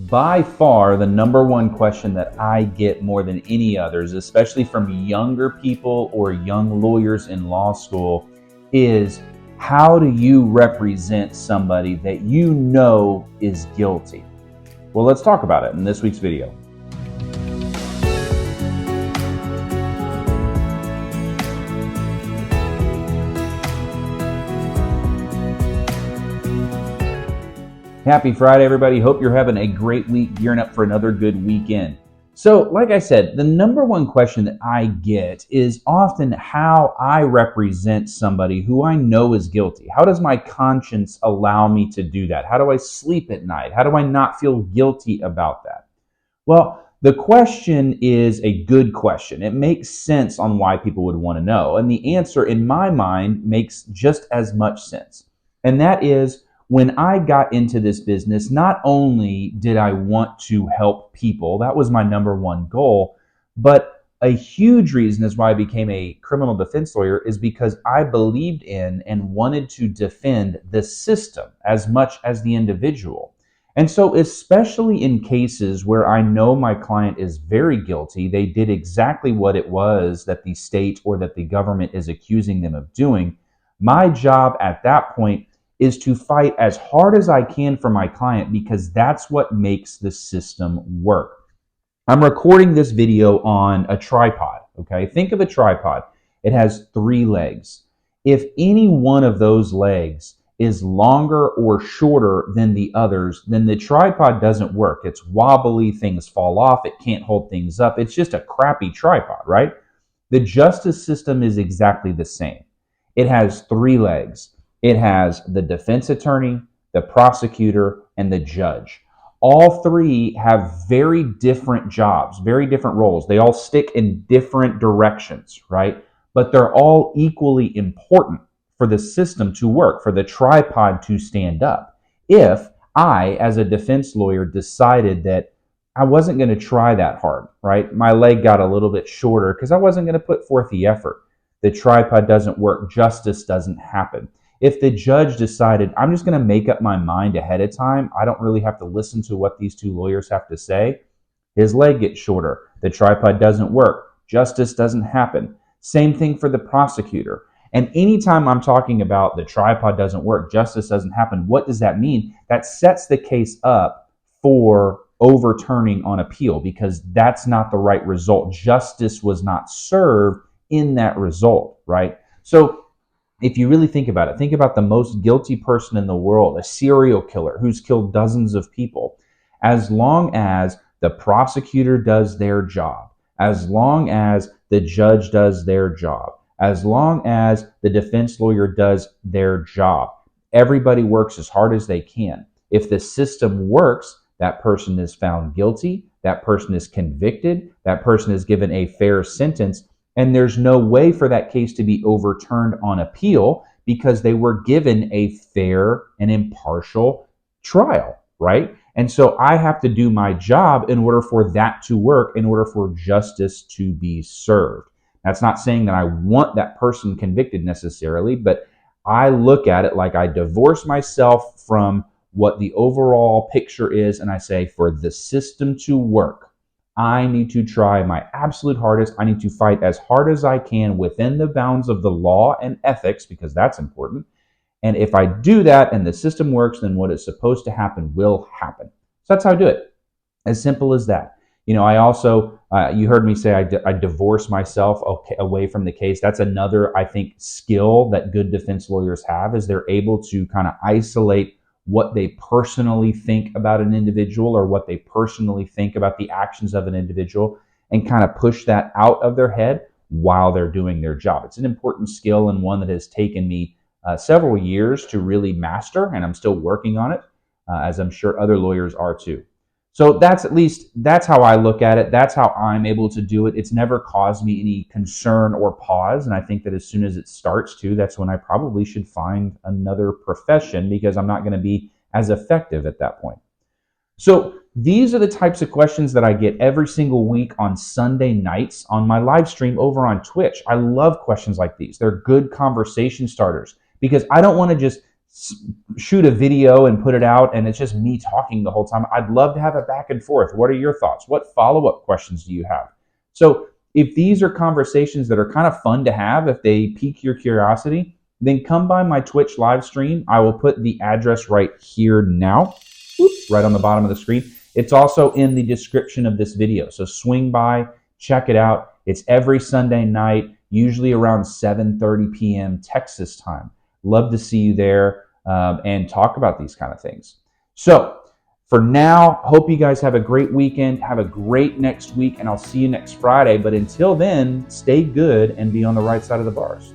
By far, the number one question that I get more than any others, especially from younger people or young lawyers in law school, is how do you represent somebody that you know is guilty? Well, let's talk about it in this week's video. Happy Friday, everybody. Hope you're having a great week, gearing up for another good weekend. So, like I said, the number one question that I get is often how I represent somebody who I know is guilty. How does my conscience allow me to do that? How do I sleep at night? How do I not feel guilty about that? Well, the question is a good question. It makes sense on why people would want to know. And the answer, in my mind, makes just as much sense. And that is, when I got into this business, not only did I want to help people, that was my number one goal, but a huge reason is why I became a criminal defense lawyer is because I believed in and wanted to defend the system as much as the individual. And so, especially in cases where I know my client is very guilty, they did exactly what it was that the state or that the government is accusing them of doing, my job at that point is to fight as hard as I can for my client because that's what makes the system work. I'm recording this video on a tripod, okay? Think of a tripod. It has 3 legs. If any one of those legs is longer or shorter than the others, then the tripod doesn't work. It's wobbly, things fall off, it can't hold things up. It's just a crappy tripod, right? The justice system is exactly the same. It has 3 legs. It has the defense attorney, the prosecutor, and the judge. All 3 have very different jobs, very different roles. They all stick in different directions, right? But they're all equally important for the system to work, for the tripod to stand up. If I, as a defense lawyer, decided that I wasn't going to try that hard, right? My leg got a little bit shorter because I wasn't going to put forth the effort. The tripod doesn't work. Justice doesn't happen. If the judge decided, I'm just going to make up my mind ahead of time, I don't really have to listen to what these 2 lawyers have to say, his leg gets shorter. The tripod doesn't work. Justice doesn't happen. Same thing for the prosecutor. And anytime I'm talking about the tripod doesn't work, justice doesn't happen, what does that mean? That sets the case up for overturning on appeal because that's not the right result. Justice was not served in that result, right? So if you really think about it, think about the most guilty person in the world, a serial killer who's killed dozens of people. As long as the prosecutor does their job, as long as the judge does their job, as long as the defense lawyer does their job, everybody works as hard as they can. If the system works, that person is found guilty, that person is convicted, that person is given a fair sentence, and there's no way for that case to be overturned on appeal because they were given a fair and impartial trial, right? And so I have to do my job in order for that to work, in order for justice to be served. That's not saying that I want that person convicted necessarily, but I look at it like I divorce myself from what the overall picture is, and I say, for the system to work, I need to try my absolute hardest. I need to fight as hard as I can within the bounds of the law and ethics, because that's important. And if I do that and the system works, then what is supposed to happen will happen. So that's how I do it. As simple as that. You know, I also, you heard me say I divorce myself away from the case. That's another, I think, skill that good defense lawyers have, is they're able to kind of isolate what they personally think about an individual or what they personally think about the actions of an individual and kind of push that out of their head while they're doing their job. It's an important skill and one that has taken me several years to really master, and I'm still working on it, as I'm sure other lawyers are too. So that's how I look at it. That's how I'm able to do it. It's never caused me any concern or pause. And I think that as soon as it starts to, that's when I probably should find another profession, because I'm not going to be as effective at that point. So these are the types of questions that I get every single week on Sunday nights on my live stream over on Twitch. I love questions like these. They're good conversation starters because I don't want to just shoot a video and put it out and it's just me talking the whole time. I'd love to have a back and forth. What are your thoughts? What follow-up questions do you have? So if these are conversations that are kind of fun to have, if they pique your curiosity, then come by my Twitch live stream. I will put the address right here now, right on the bottom of the screen. It's also in the description of this video. So swing by, check it out. It's every Sunday night, usually around 7:30 p.m. Texas time. Love to see you there and talk about these kind of things. So for now, hope you guys have a great weekend. Have a great next week, and I'll see you next Friday. But until then, stay good and be on the right side of the bars.